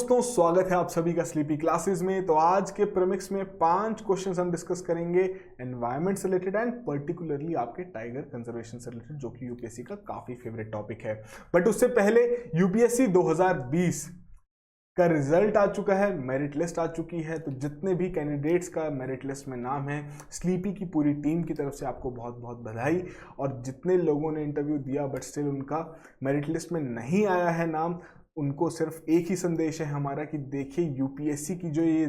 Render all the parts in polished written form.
दोस्तों, स्वागत है आप सभी का स्लीपी क्लासेस में। तो आज के प्रीमिक्स में 5 क्वेश्चंस हम डिस्कस करेंगे एनवायरनमेंट से रिलेटेड एंड पर्टिकुलरली आपके टाइगर कंजर्वेशन से रिलेटेड, जो कि यूपीएससी का काफी फेवरेट टॉपिक है। बट उससे पहले यूपीएससी 2020 का रिजल्ट आ चुका है, मेरिट लिस्ट आ चुकी है। तो जितने भी कैंडिडेट्स का मेरिट लिस्ट में नाम है, स्लीपी की पूरी टीम की तरफ से आपको बहुत बहुत बधाई। और जितने लोगों ने इंटरव्यू दिया बट स्टिल उनका मेरिट लिस्ट में नहीं आया है नाम, उनको सिर्फ एक ही संदेश है हमारा कि देखिए, यूपीएससी की जो ये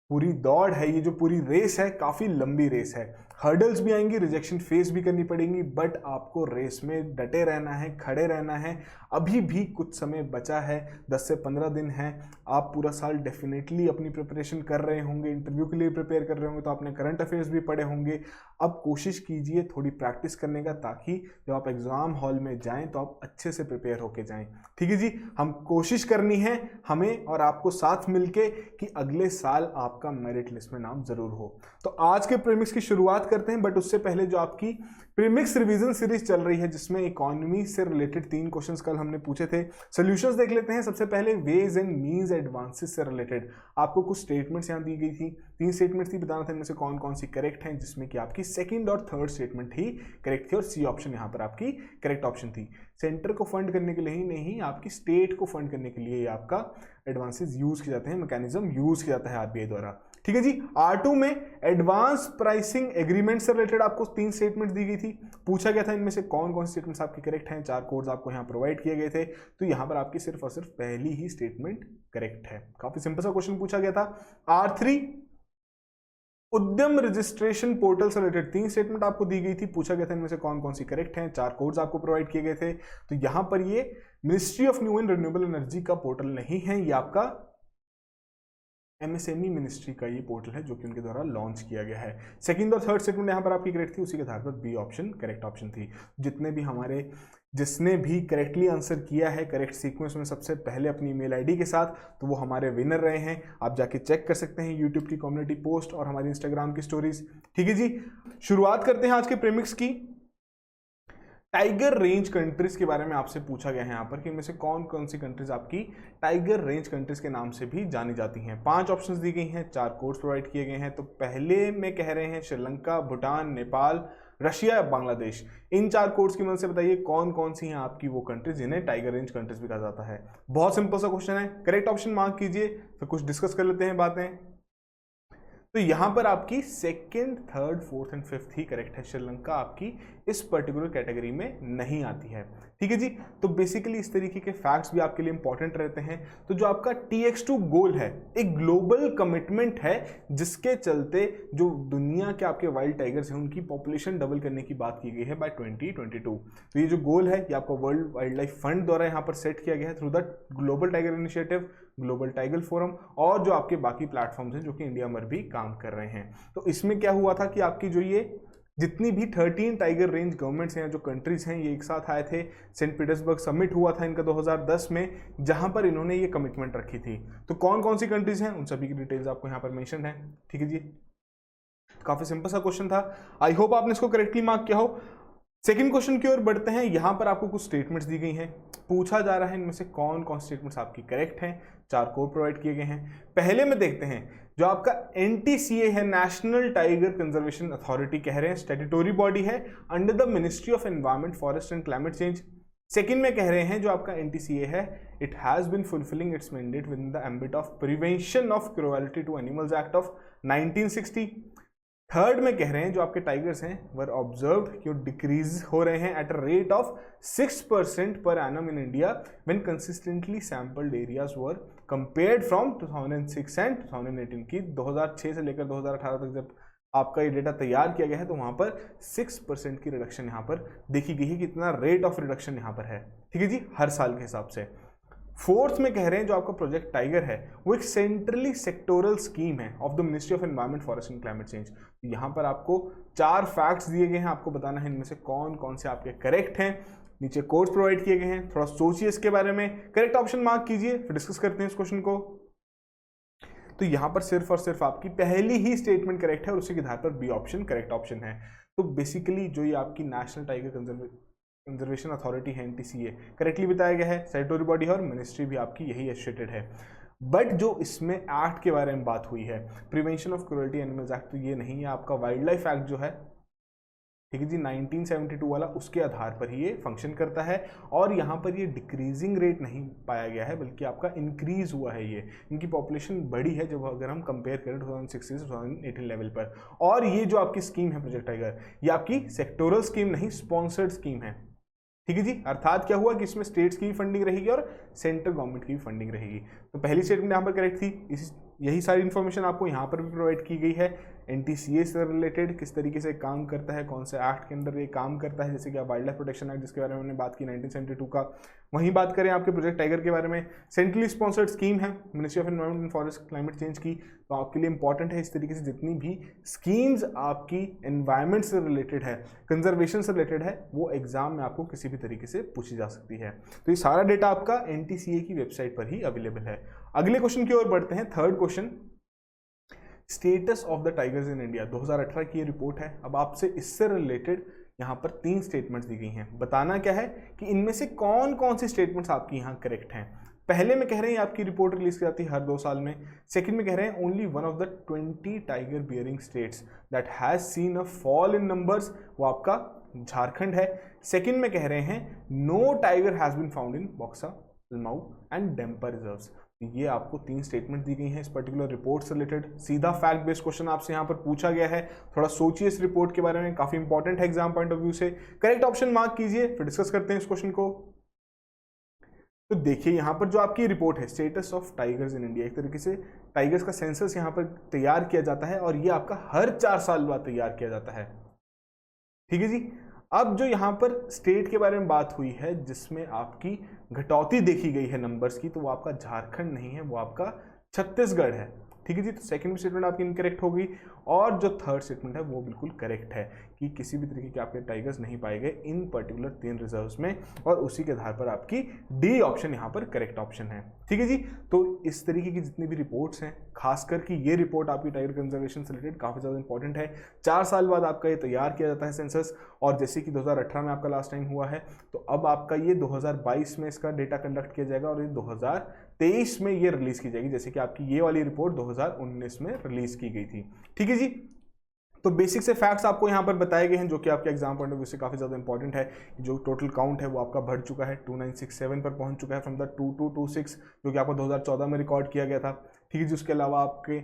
पूरी दौड़ है, ये जो पूरी रेस है, काफ़ी लंबी रेस है। हर्डल्स भी आएंगी, रिजेक्शन फेस भी करनी पड़ेंगी, बट आपको रेस में डटे रहना है, खड़े रहना है। अभी भी कुछ समय बचा है, 10 से 15 दिन है। आप पूरा साल डेफिनेटली अपनी प्रिपरेशन कर रहे होंगे, इंटरव्यू के लिए प्रिपेयर कर रहे होंगे, तो आपने करंट अफेयर्स भी पढ़े होंगे। अब कोशिश कीजिए थोड़ी प्रैक्टिस करने का, ताकि जब आप एग्जाम हॉल में जाएं तो आप अच्छे से प्रिपेयर होके जाएं। ठीक है जी, हम कोशिश करनी है हमें और आपको साथ मिलके कि अगले साल आपका मेरिट लिस्ट में नाम जरूर हो। तो आज के प्रीमिक्स की शुरुआत करते हैं, बट उससे पहले जो आपकी प्रीमिक्स रिवीजन सीरीज चल रही है, जिसमें इकोनॉमी से रिलेटेड 3 क्वेश्चंस कल हमने पूछे थे, सॉल्यूशंस देख लेते हैं। सबसे पहले वेज एंड मीन्स एडवांसेस से रिलेटेड आपको कुछ स्टेटमेंट्स यहाँ दी गई थी, 3 स्टेटमेंट्स थी, बताना था इनमें से कौन कौन सी करेक्ट हैं, जिसमें कि आपकी सेकंड और थर्ड स्टेटमेंट ही करेक्ट थी और सी ऑप्शन यहाँ पर आपकी करेक्ट ऑप्शन थी। सेंटर को फंड करने के लिए ही नहीं, आपकी स्टेट को फंड करने के लिए आपका एडवांसेस यूज किए जाते हैं, मैकेनिज्म यूज किया जाता है आरबीआई द्वारा। ठीक है जी। R2 में एडवांस प्राइसिंग एग्रीमेंट से रिलेटेड आपको 3 स्टेटमेंट दी गई थी, पूछा गया था इनमें से कौन कौन से स्टेटमेंट्स आपके करेक्ट हैं। 4 कोड्स आपको यहाँ प्रोवाइड किए गए थे, तो यहाँ पर आपकी सिर्फ और सिर्फ पहली ही स्टेटमेंट करेक्ट है। काफी सिंपल सा क्वेश्चन पूछा गया था। R3 उद्यम रजिस्ट्रेशन पोर्टल से रिलेटेड 3 स्टेटमेंट आपको दी गई थी, पूछा गया था इनमें से कौन कौन सी करेक्ट हैं। 4 कोड्स आपको प्रोवाइड किए गए थे। तो यहाँ पर ये ministry of new and renewable energy का पोर्टल नहीं है, ये आपका एमएसएमई मिनिस्ट्री का ये पोर्टल है, जो कि उनके द्वारा लॉन्च किया गया है। सेकंड और थर्ड स्टेटमेंट यहाँ पर आपकी करेक्ट थी, उसी के आधार पर बी ऑप्शन करेक्ट ऑप्शन थी। जिसने भी करेक्टली आंसर किया है करेक्ट सीक्वेंस में सबसे पहले अपनी ईमेल आईडी के साथ, तो वो हमारे विनर रहे हैं। आप जाके चेक कर सकते हैं यूट्यूब की कम्युनिटी पोस्ट और हमारी इंस्टाग्राम की स्टोरीज। ठीक है जी, शुरुआत करते हैं आज के प्रीमिक्स की। टाइगर रेंज कंट्रीज के बारे में आपसे पूछा गया है यहाँ पर कि इनमें से कौन कौन सी कंट्रीज आपकी टाइगर रेंज कंट्रीज के नाम से भी जानी जाती हैं। 5 ऑप्शंस दी गई हैं, 4 कोड्स प्रोवाइड किए गए हैं। तो पहले में कह रहे हैं श्रीलंका, भूटान, नेपाल, रशिया, बांग्लादेश। इन 4 कोड्स की मदद से बताइए कौन कौन सी हैं आपकी वो कंट्रीज जिन्हें टाइगर रेंज कंट्रीज भी कहा जाता है। बहुत सिंपल सा क्वेश्चन है, करेक्ट ऑप्शन मार्क कीजिए, फिर कुछ डिस्कस कर लेते हैं बातें। तो यहां पर आपकी second, third, fourth and fifth he correct है। श्रीलंका आपकी इस पर्टिकुलर कैटेगरी में नहीं आती है। ठीक है जी। तो बेसिकली इस तरीके के फैक्ट्स भी आपके लिए इंपॉर्टेंट रहते हैं। तो जो आपका TX2 गोल है, एक ग्लोबल कमिटमेंट है, जिसके चलते जो दुनिया के आपके वाइल्ड टाइगर्स हैं उनकी पॉपुलेशन डबल करने की बात की गई है बाय 2022। तो ये जो गोल है, ये आपका वर्ल्ड वाइल्ड लाइफ फंड द्वारा यहाँ पर सेट किया गया है through the global tiger initiative, global tiger forum और जो आपके बाकी प्लेटफॉर्म्स हैं जो कि इंडिया में भी काम कर रहे हैं। तो इसमें क्या हुआ था कि आपकी जो ये जितनी भी 13 टाइगर रेंज गवर्नमेंट्स हैं, जो कंट्रीज हैं, ये एक साथ आए थे। सेंट पीटर्सबर्ग समिट हुआ था इनका 2010 में, जहां पर इन्होंने ये कमिटमेंट रखी थी। तो कौन कौन सी कंट्रीज हैं, उन सभी की डिटेल्स आपको यहाँ पर मेंशन है। ठीक है जी, काफी सिंपल सा क्वेश्चन था। आई होप आपने इसको करेक्टली मार्क किया हो। सेकंड क्वेश्चन की ओर बढ़ते हैं। यहां पर आपको कुछ स्टेटमेंट्स दी गई हैं, पूछा जा रहा है इनमें से कौन कौन स्टेटमेंट्स आपकी करेक्ट हैं। 4 कोड प्रोवाइड किए गए हैं। पहले में देखते हैं जो आपका NTCA है, नेशनल टाइगर कंजर्वेशन अथॉरिटी कह रहे हैं, स्टैट्यूटोरी बॉडी है under the ministry of environment, forest and climate change. Second में कह रहे हैं जो आपका NTCA है, it has been fulfilling its mandate within the ambit of prevention of cruelty to animals act of 1960। Third में कह रहे हैं जो आपके टाइगर्स हैं वर ऑब्जर्व्ड कि डिक्रीज हो रहे हैं at a rate of 6% per annum in India when consistently sampled areas were compared from 2006 and 2018 की 2006 से लेकर 2018 तक जब आपका ये डेटा तैयार किया गया है, तो वहां पर 6% की रिडक्शन यहाँ पर देखी गई है। कितना रेट ऑफ रिडक्शन यहाँ पर है। ठीक है जी, हर साल के हिसाब से। फोर्थ में कह रहे हैं जो आपका प्रोजेक्ट टाइगर है वो एक सेंट्रली सेक्टोरल स्कीम है of the ministry of environment, forest and climate change. यहाँ पर आपको 4 फैक्ट्स दिए गए हैं, आपको बताना है इनमें से कौन कौन से आपके करेक्ट हैं। नीचे कोड्स प्रोवाइड किए गए हैं, थोड़ा सोचिए इसके बारे में, करेक्ट ऑप्शन मार्क कीजिए, फिर डिस्कस करते हैं इस क्वेश्चन को। तो यहाँ पर सिर्फ और सिर्फ आपकी पहली ही स्टेटमेंट करेक्ट है और उसी के आधार पर बी ऑप्शन करेक्ट ऑप्शन है। तो बेसिकली जो ये आपकी नेशनल टाइगर कंजर्वेशन अथॉरिटी है, NTCA, करेक्टली बताया गया है। स्टैट्यूटरी बॉडी है और मिनिस्ट्री भी आपकी यही एसोसिएटेड है। बट जो इसमें एक्ट के बारे में बात हुई है, prevention of cruelty animals act, तो ये नहीं है, आपका वाइल्ड लाइफ एक्ट जो है, ठीक है जी, 1972 वाला, उसके आधार पर ही ये फंक्शन करता है। और यहाँ पर ये डिक्रीजिंग रेट नहीं पाया गया है, बल्कि आपका इंक्रीज हुआ है। ये इनकी पॉपुलेशन बढ़ी है जब अगर हम कंपेयर करें 2016 से 2018 लेवल पर। और ये जो आपकी स्कीम है प्रोजेक्ट टाइगर, ये आपकी सेक्टोरल स्कीम नहीं, स्पॉन्सर्ड स्कीम है, ठीक है जी। अर्थात क्या हुआ कि इसमें स्टेट्स की भी फंडिंग रहेगी और सेंट्रल गवर्नमेंट की भी फंडिंग रहेगी। तो पहली स्टेटमेंट यहाँ पर करेक्ट थी। यही सारी इन्फॉर्मेशन आपको यहाँ पर भी प्रोवाइड की गई है। NTCA से रिलेटेड किस तरीके से काम करता है, कौन से एक्ट के अंदर ये काम करता है, जैसे कि वाइल्ड लाइफ प्रोटेक्शन एक्ट जिसके बारे में हमने बात की 1972 का। वहीं बात करें आपके प्रोजेक्ट टाइगर के बारे में, सेंट्रली स्पॉन्सर्ड स्कीम है ministry of environment and forest climate change की, तो आपके लिए इंपॉर्टेंट है। इस तरीके से जितनी भी स्कीम्स आपकी एनवायरमेंट से रिलेटेड है, कंजर्वेशन से रिलेटेड है, वो एग्जाम में आपको किसी भी तरीके से पूछी जा सकती है। तो ये सारा डेटा आपका NTCA की वेबसाइट पर ही अवेलेबल है। अगले क्वेश्चन की ओर बढ़ते हैं। Third question, status of the tigers in India, 2018 की ये रिपोर्ट है। अब आपसे इससे रिलेटेड यहाँ पर 3 स्टेटमेंट्स दी गई हैं। बताना क्या है कि इनमें से कौन कौन सी स्टेटमेंट्स आपकी यहाँ करेक्ट हैं। पहले में कह रहे हैं आपकी रिपोर्ट रिलीज की जाती है हर 2 साल में। सेकंड में कह रहे हैं only one of the 20 tiger bearing states that has seen a fall in numbers, वो आपका झारखंड है। सेकंड में कह रहे हैं no tiger has been found in Buxa, Palamau and Dampa reserves. ये आपको 3 स्टेटमेंट दी गई हैं इस पर्टिकुलर रिपोर्ट से रिलेटेड। सीधा फैक्ट बेस्ड क्वेश्चन आपसे यहाँ पर पूछा गया है। थोड़ा सोचिए इस रिपोर्ट के बारे में, काफी इंपॉर्टेंट है एग्जाम पॉइंट ऑफ व्यू से। करेक्ट ऑप्शन मार्क कीजिए, फिर डिस्कस करते हैं इस क्वेश्चन को। तो देखिए यहाँ पर जो आपकी रिपोर्ट है, status of tigers in India, एक तरीके से टाइगर्स का सेंसस यहाँ पर तैयार किया जाता है और ये आपका हर 4 साल बाद तैयार किया जाता है, ठीक है जी। अब जो यहाँ पर स्टेट के बारे में बात हुई है जिसमें आपकी घटौती देखी गई है नंबर्स की, तो वो आपका झारखंड नहीं है, वो आपका छत्तीसगढ़ है, ठीक है जी। तो सेकंड स्टेटमेंट आपकी इनकरेक्ट हो गई। और जो थर्ड स्टेटमेंट है वो बिल्कुल करेक्ट है कि किसी भी तरीके के आपके टाइगर्स नहीं पाए गए इन पर्टिकुलर 3 रिजर्व्स में, और उसी के आधार पर आपकी डी ऑप्शन यहाँ पर करेक्ट ऑप्शन है, ठीक है जी। तो इस तरीके की जितनी भी रिपोर्ट्स हैं, खासकर कि ये रिपोर्ट आपकी टाइगर कंजर्वेशन से रिलेटेड काफ़ी ज़्यादा इंपॉर्टेंट है। 4 साल बाद आपका ये तैयार किया जाता है सेंसस, और जैसे कि 2018 में आपका लास्ट टाइम हुआ है, तो अब आपका ये 2022 में इसका डेटा कंडक्ट किया जाएगा और ये 2023 में ये रिलीज की जाएगी, जैसे कि आपकी ये वाली रिपोर्ट 2019 में रिलीज की गई थी, ठीक है जी। तो बेसिक से फैक्ट्स आपको यहाँ पर बताए गए हैं जो कि आपके एग्जाम पॉइंट ऑफ व्यू से काफ़ी ज़्यादा इंपॉर्टेंट है। जो टोटल काउंट है वो आपका बढ़ चुका है, 2967 पर पहुँच चुका है फ्रॉम द 2226, जो कि आपको 2014 में रिकॉर्ड किया गया था, ठीक है जी। उसके अलावा आपके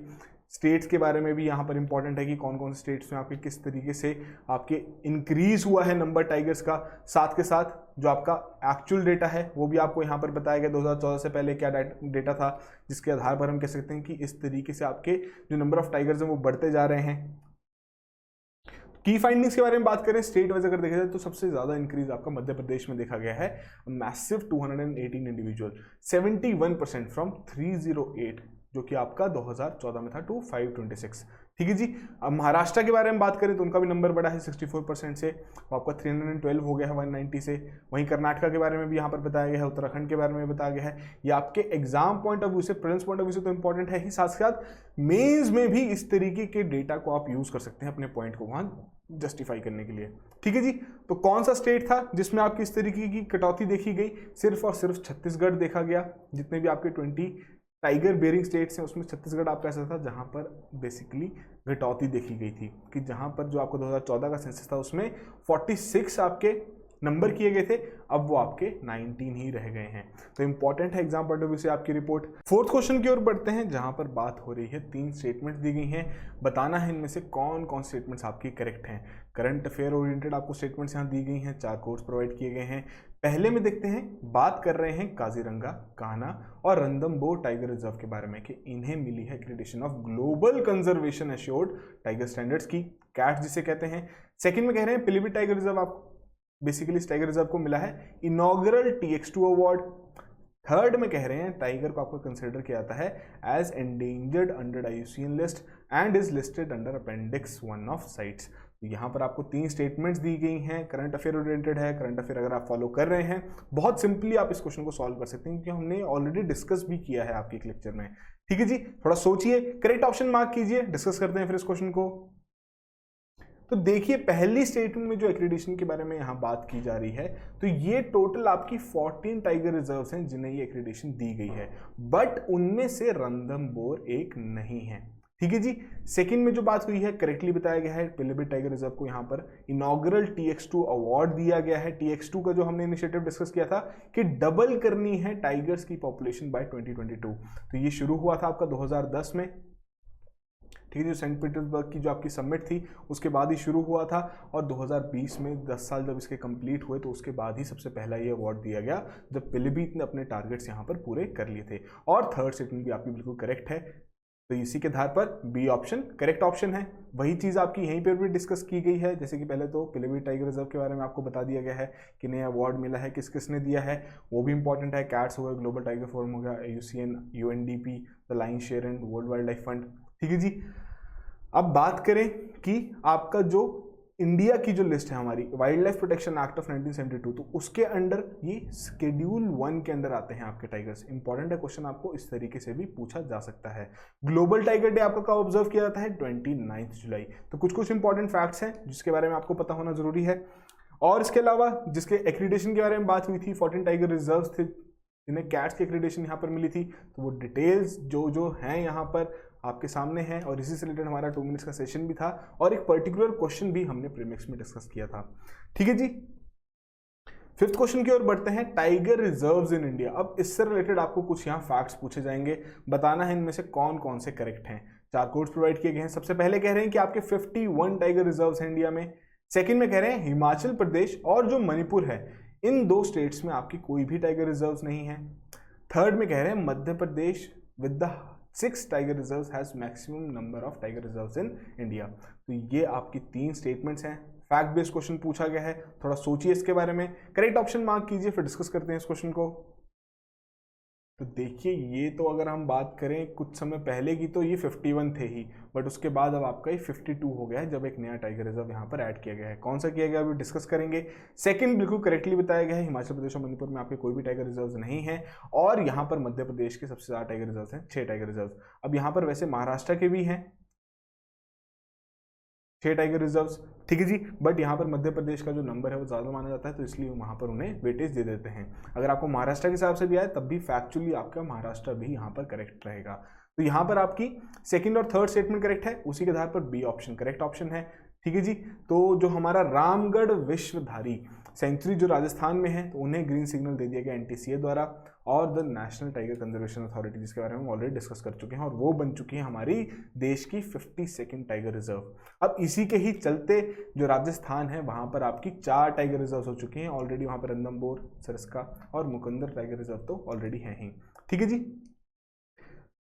स्टेट्स के बारे में भी यहाँ पर इंपॉर्टेंट है कि कौन कौन से स्टेट्स में आपके किस तरीके से आपके इंक्रीज हुआ है नंबर टाइगर्स का। साथ के साथ जो आपका एक्चुअल डेटा है वो भी आपको यहाँ पर बताया गया 2014 से पहले क्या डेटा था, जिसके आधार पर हम कह सकते हैं कि इस तरीके से आपके जो नंबर ऑफ टाइगर्स हैं वो बढ़ते जा रहे हैं। की फाइंडिंग्स के बारे में बात करें स्टेट वाइज अगर देखा जाए तो सबसे ज़्यादा इंक्रीज आपका मध्य प्रदेश में देखा गया है, मैसिव 218 इंडिविजुअल, 71% फ्रॉम 308 जो कि आपका 2014 में था टू 526, ठीक है जी। अब महाराष्ट्र के बारे में बात करें तो उनका भी नंबर बढ़ा है 64% से, तो आपका 312 हो गया है 190 से। वहीं कर्नाटका के बारे में भी यहाँ पर बताया गया है, उत्तराखंड के बारे में बताया गया है। ये आपके एग्जाम पॉइंट ऑफ व्यू से, प्रीलिम्स पॉइंट ऑफ व्यू से तो इंपॉर्टेंट है ही, साथ साथ मेंस में भी इस तरीके के डेटा को आप यूज कर सकते हैं अपने पॉइंट को वहाँ जस्टिफाई करने के लिए, ठीक है जी। तो कौन सा स्टेट था जिसमें आपकी इस तरीके की कटौती देखी गई? सिर्फ और सिर्फ छत्तीसगढ़ देखा गया। जितने भी आपके 20 टाइगर बेयरिंग स्टेट्स हैं उसमें छत्तीसगढ़ आपका ऐसा था जहां पर बेसिकली घटौती देखी गई थी, कि जहां पर जो आपको 2014 का सेंसस था उसमें 46 आपके नंबर किए गए थे, अब वो आपके 19 ही रह गए हैं। तो इंपॉर्टेंट है एग्जाम पॉइंट ऑफ व्यू से आपकी रिपोर्ट। फोर्थ क्वेश्चन की ओर बढ़ते हैं जहां पर बात हो रही है 3 स्टेटमेंट्स दी गई हैं, बताना है इनमें से कौन कौन स्टेटमेंट्स आपकी करेक्ट हैं। करंट अफेयर ओरिएंटेड आपको स्टेटमेंट्स यहाँ दी गई हैं, 4 कोर्स प्रोवाइड किए गए हैं। पहले में देखते हैं, बात कर रहे हैं काजीरंगा, कान्हा और रणथंभौर टाइगर रिजर्व के बारे में कि इन्हें मिली है accreditation of global conservation assured tiger standards की, कैट जिसे कहते हैं। सेकंड में कह रहे हैं पिलीभीत टाइगर रिजर्व आपको बेसिकली इस टाइगर रिजर्व को मिला है इनॉग्रल TX2 अवार्ड। थर्ड में कह रहे हैं टाइगर को आपको कंसिडर किया जाता है as endangered under IUCN list and is listed under appendix 1 of CITES. यहाँ पर आपको 3 स्टेटमेंट्स दी गई हैं, करंट अफेयर ओरिएंटेड है। करंट अफेयर अगर आप फॉलो कर रहे हैं बहुत सिंपली आप इस क्वेश्चन को सॉल्व कर सकते हैं, क्योंकि हमने ऑलरेडी डिस्कस भी किया है आपके एक लेक्चर में, ठीक है जी। थोड़ा सोचिए, करेक्ट ऑप्शन मार्क कीजिए, डिस्कस करते हैं फिर इस क्वेश्चन को। तो देखिए पहली स्टेटमेंट में जो एक्रीडिशन के बारे में यहाँ बात की जा रही है, तो ये टोटल आपकी 14 टाइगर रिजर्व्स हैं जिन्हें ये एक्रीडिशन दी गई है, बट उनमें से रणथंभौर एक नहीं है। ठीक है जी। सेकंड में जो बात हुई है, करेक्टली बताया गया है, पिलिभिट टाइगर रिजर्व को यहाँ पर इनॉग्रल TX2 अवार्ड दिया गया है। TX2 का जो हमने इनिशिएटिव डिस्कस किया था कि डबल करनी है टाइगर्स की पॉपुलेशन बाय 2022, तो ये शुरू हुआ था आपका 2010 में। ठीक है, जो सेंट पीटर्सबर्ग की जो आपकी समिट थी उसके बाद ही शुरू हुआ था, और 2020 में 10 साल जब इसके कंप्लीट हुए तो उसके बाद ही सबसे पहला ये अवार्ड दिया गया जब पिलिभिट ने अपने टारगेट्स यहाँ पर पूरे कर लिए थे। और थर्ड स्टेटमेंट भी आपकी बिल्कुल करेक्ट है, तो इसी के आधार पर बी ऑप्शन करेक्ट ऑप्शन है। वही चीज़ आपकी यहीं पर भी डिस्कस की गई है, जैसे कि पहले तो पिलिभिट टाइगर रिजर्व के बारे में आपको बता दिया गया है कि नया अवार्ड मिला है, किस किसने दिया है वो भी इंपॉर्टेंट है। कैट्स हो गया, ग्लोबल टाइगर फोरम हो गया, AUCN, UNDP, the lion share and world wildlife fund. ठीक है जी। अब बात करें कि आपका जो इंडिया की जो लिस्ट है हमारी wild life protection act of 1972, तो उसके अंडर ये शेड्यूल 1 के अंदर आते हैं आपके टाइगर्स। इंपॉर्टेंट है, क्वेश्चन आपको इस तरीके से भी पूछा जा सकता है। ग्लोबल टाइगर डे आपका कब ऑब्जर्व किया जाता है? 29 जुलाई। तो कुछ कुछ इंपॉर्टेंट फैक्ट्स हैं जिसके बारे में आपको पता होना जरूरी है। और इसके अलावा जिसके एक्रीडिशन के बारे में बात हुई थी, 14 टाइगर रिजर्व थे जिन्हें कैट्स की एक्रीडिशन यहाँ पर मिली थी, तो वो डिटेल्स जो हैं यहाँ पर आपके सामने हैं, और इसी से रिलेटेड हमारा 2 मिनट्स का सेशन भी था, और एक पर्टिकुलर क्वेश्चन भी हमने प्रीमिक्स में डिस्कस किया था। ठीक है जी। फिफ्थ क्वेश्चन की ओर बढ़ते हैं, टाइगर रिजर्व्स इन इंडिया। अब इससे रिलेटेड आपको कुछ यहाँ फैक्ट्स पूछे जाएंगे, बताना है इनमें से कौन कौन से करेक्ट हैं। 4 कोड्स प्रोवाइड किए गए हैं। सबसे पहले कह रहे हैं कि आपके 51 टाइगर रिजर्व्स हैं इंडिया में। सेकंड में कह रहे हैं हिमाचल प्रदेश और जो मणिपुर है, इन 2 स्टेट्स में आपकी कोई भी टाइगर रिजर्व्स नहीं है। थर्ड में कह रहे हैं Madhya Pradesh with the 6 tiger reserves has maximum number of tiger reserves in India. तो ये आपकी 3 स्टेटमेंट्स हैं। फैक्ट बेस्ड क्वेश्चन पूछा गया है, थोड़ा सोचिए इसके बारे में, करेक्ट ऑप्शन मार्क कीजिए, फिर डिस्कस करते हैं इस क्वेश्चन को। तो देखिए ये तो अगर हम बात करें कुछ समय पहले की तो ये 51 थे ही, बट उसके बाद अब आपका ये 52 हो गया है जब एक नया टाइगर रिजर्व यहाँ पर ऐड किया गया है। कौन सा किया गया अभी डिस्कस करेंगे। सेकंड बिल्कुल करेक्टली बताया गया है, हिमाचल प्रदेश और मणिपुर में आपके कोई भी टाइगर रिजर्व नहीं है, और यहाँ पर मध्य प्रदेश के सबसे ज़्यादा टाइगर रिजर्व हैं, 6 टाइगर रिजर्व। अब यहाँ पर वैसे महाराष्ट्र के भी हैं 6 टाइगर रिजर्व्स, ठीक है जी, बट यहाँ पर मध्य प्रदेश का जो नंबर है वो ज़्यादा माना जाता है, तो इसलिए वहाँ पर उन्हें वेटेज दे देते हैं। अगर आपको महाराष्ट्र के हिसाब से भी आए तब भी फैक्चुअली आपका महाराष्ट्र भी यहाँ पर करेक्ट रहेगा। तो यहाँ पर आपकी सेकंड और थर्ड स्टेटमेंट करेक्ट है, उसी के आधार पर बी ऑप्शन करेक्ट ऑप्शन है। ठीक है जी। तो जो हमारा रामगढ़ विश्वधारी सेंचुरी जो राजस्थान में है, तो उन्हें ग्रीन सिग्नल दे दिया गया NTCA द्वारा, और the national tiger conservation authority जिसके बारे में हम ऑलरेडी डिस्कस कर चुके हैं, और वो बन चुकी है हमारी देश की 52nd टाइगर रिजर्व। अब इसी के ही चलते जो राजस्थान है वहाँ पर आपकी 4 टाइगर रिजर्व हो चुकी हैं ऑलरेडी। वहाँ पर रणथंभौर, सरस्का और मुकुंदर टाइगर रिजर्व तो ऑलरेडी हैं ही। ठीक है जी।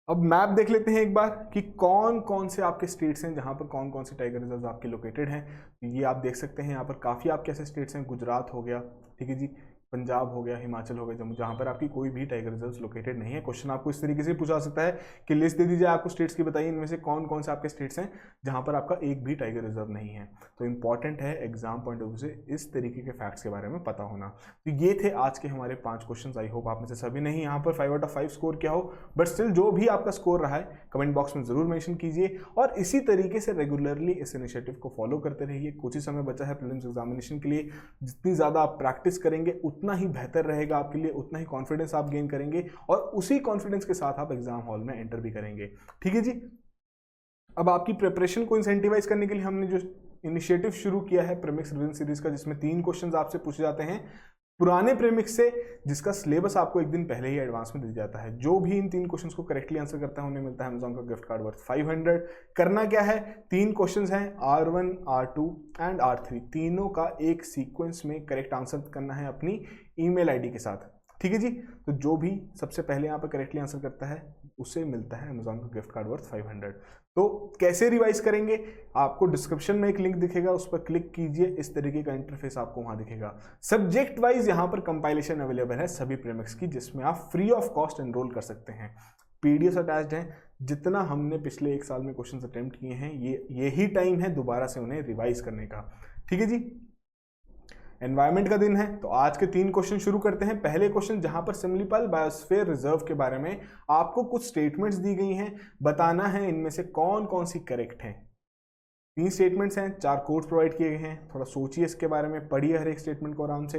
अब मैप देख लेते हैं एक बार कि कौन कौन से आपके स्टेट्स हैं जहां पर कौन कौन से टाइगर रिजर्व आपके लोकेटेड हैं। ये आप देख सकते हैं यहाँ पर काफ़ी आपके ऐसे स्टेट्स हैं, गुजरात हो गया, ठीक है जी, पंजाब हो गया, हिमाचल हो गया, जम्मू, जहाँ पर आपकी कोई भी टाइगर रिजर्व लोकेटेड नहीं है। क्वेश्चन आपको इस तरीके से पूछा सकता है कि लिस्ट दे दीजिए आपको स्टेट्स की, बताइए इनमें से कौन कौन से आपके स्टेट्स हैं जहाँ पर आपका एक भी टाइगर रिजर्व नहीं है। तो इंपॉर्टेंट है एग्जाम पॉइंट ऑफ व्यू से इस तरीके के फैक्ट्स के बारे में पता होना। तो ये थे आज के हमारे 5 क्वेश्चन। आई होप आप में से सभी ने ही यहाँ पर 5 आउट ऑफ 5 स्कोर किया हो, बट स्टिल जो भी आपका स्कोर रहा है कमेंट बॉक्स में जरूर मेंशन कीजिए, और इसी तरीके से रेगुलरली इस इनिशिएटिव को फॉलो करते रहिए। कुछ ही समय बचा है प्रीलिम्स एग्जामिनेशन के लिए, जितनी ज़्यादा आप प्रैक्टिस करेंगे उतना ही बेहतर रहेगा आपके लिए, उतना ही कॉन्फिडेंस आप गेन करेंगे, और उसी कॉन्फिडेंस के साथ आप एग्जाम हॉल में एंटर भी करेंगे। ठीक है जी। अब आपकी प्रिपरेशन को इंसेंटिवाइज करने के लिए हमने जो इनिशिएटिव शुरू किया है प्रीमिक्स रिवीजन सीरीज का, जिसमें 3 क्वेश्चंस आपसे पूछे जाते हैं पुराने प्रीमिक्स से, जिसका सिलेबस आपको एक दिन पहले ही एडवांस में दिया जाता है। जो भी इन 3 क्वेश्चंस को करेक्टली आंसर करता है उन्हें मिलता है अमेजॉन का गिफ्ट कार्ड वर्थ 500। करना क्या है, 3 क्वेश्चंस हैं, R1, R2 एंड R3, तीनों का एक सीक्वेंस में करेक्ट आंसर करना है अपनी ईमेल आईडी के साथ। ठीक है जी। तो जो भी सबसे पहले यहाँ पर करेक्टली आंसर करता है उसे मिलता है अमेजॉन का गिफ्ट कार्ड वर्थ 500। तो कैसे रिवाइज करेंगे, आपको डिस्क्रिप्शन में एक लिंक दिखेगा, उस पर क्लिक कीजिए, इस तरीके का इंटरफेस आपको वहां दिखेगा। सब्जेक्ट वाइज यहाँ पर कंपाइलेशन अवेलेबल है सभी प्रीमिक्स की, जिसमें आप फ्री ऑफ कॉस्ट एनरोल कर सकते हैं। PDF अटैच्ड है। जितना हमने पिछले 1 साल में क्वेश्चन अटेम्प्ट किए हैं, यही टाइम है दोबारा से उन्हें रिवाइज करने का। ठीक है जी। एनवायरमेंट का दिन है, तो आज के 3 क्वेश्चन शुरू करते हैं। पहले क्वेश्चन जहां पर सिमलीपाल बायोस्फीयर रिजर्व के बारे में आपको कुछ स्टेटमेंट्स दी गई हैं, बताना है इनमें से कौन कौन सी करेक्ट हैं। 3 स्टेटमेंट्स हैं, 4 कोड्स प्रोवाइड किए गए हैं। थोड़ा सोचिए इसके बारे में, पढ़िए हर एक स्टेटमेंट को आराम से,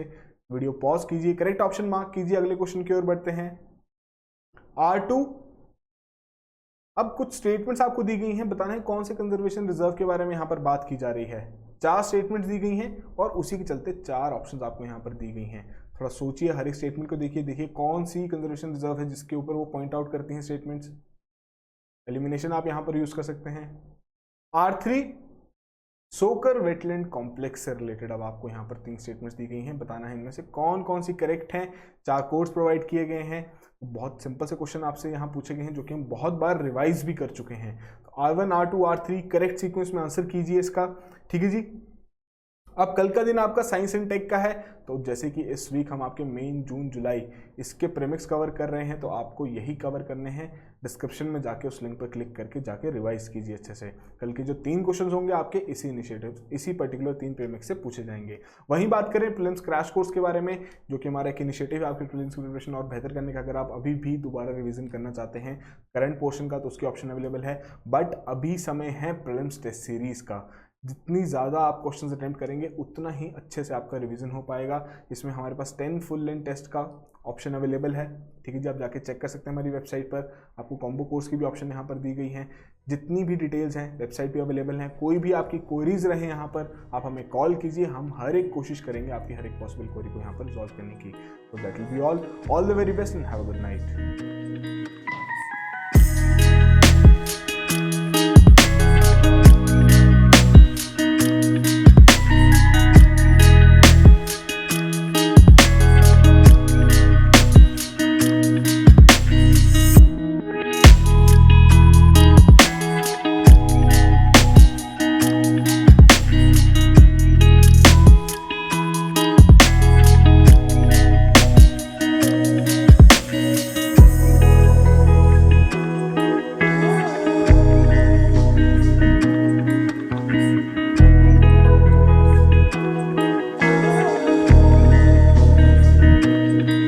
वीडियो पॉज कीजिए, करेक्ट ऑप्शन मार्क कीजिए। अगले क्वेश्चन की ओर बढ़ते हैं। R2, अब कुछ स्टेटमेंट्स आपको दी गई हैं, बताना है कौन से कंजर्वेशन रिजर्व के बारे में यहाँ पर बात की जा रही है। 4 स्टेटमेंट्स दी गई हैं और उसी के चलते 4 ऑप्शंस आपको यहाँ पर दी गई हैं। थोड़ा सोचिए, हर एक स्टेटमेंट को देखिए कौन सी कंजर्वेशन रिजर्व है जिसके ऊपर वो पॉइंट आउट करती हैं स्टेटमेंट्स। एलिमिनेशन आप यहाँ पर यूज कर सकते हैं। R3, सोकर वेटलैंड कॉम्प्लेक्स से रिलेटेड अब आपको यहाँ पर 3 स्टेटमेंट्स दी गई हैं, बताना है इनमें से कौन कौन सी करेक्ट हैं। 4 कोड्स प्रोवाइड किए गए हैं। बहुत सिंपल से क्वेश्चन आपसे यहाँ पूछे गए हैं जो कि हम बहुत बार रिवाइज भी कर चुके हैं। तो R1, R2, R3 correct sequence में आंसर कीजिए इसका, ठीक है जी। अब कल का दिन आपका साइंस एंड टेक का है, तो जैसे कि इस वीक हम आपके मई, जून, जुलाई इसके प्रीमिक्स कवर कर रहे हैं, तो आपको यही कवर करने हैं। डिस्क्रिप्शन में जाके उस लिंक पर क्लिक करके जाके रिवाइज कीजिए अच्छे से। कल के जो 3 क्वेश्चंस होंगे आपके इसी इनिशिएटिव, इसी पर्टिकुलर 3 प्रीमिक्स से पूछे जाएंगे। वहीं बात करें प्रीलिम्स क्रैश कोर्स के बारे में, जो कि हमारा एक इनिशिएटिव है आपके प्रीलिम्स की प्रिपरेशन और बेहतर करने का। अगर आप अभी भी दोबारा रिवीजन करना चाहते हैं करंट पोर्शन का, तो उसकी ऑप्शन अवेलेबल है। बट अभी समय है प्रीलिम्स टेस्ट सीरीज का। जितनी ज़्यादा आप क्वेश्चन अटेम्प्ट करेंगे उतना ही अच्छे से आपका रिवीजन हो पाएगा। इसमें हमारे पास 10 फुल लेंथ टेस्ट का ऑप्शन अवेलेबल है, ठीक है जी। आप जाके चेक कर सकते हैं हमारी वेबसाइट पर। आपको कॉम्बो कोर्स की भी ऑप्शन यहाँ पर दी गई है। जितनी भी डिटेल्स हैं वेबसाइट पे अवेलेबल हैं। कोई भी आपकी क्वेरीज रहे यहाँ पर, आप हमें कॉल कीजिए, हम हर एक कोशिश करेंगे आपकी हर एक पॉसिबल क्वेरी को यहाँ पर रिजॉल्व करने की। तो that will be all the very best and have a good night.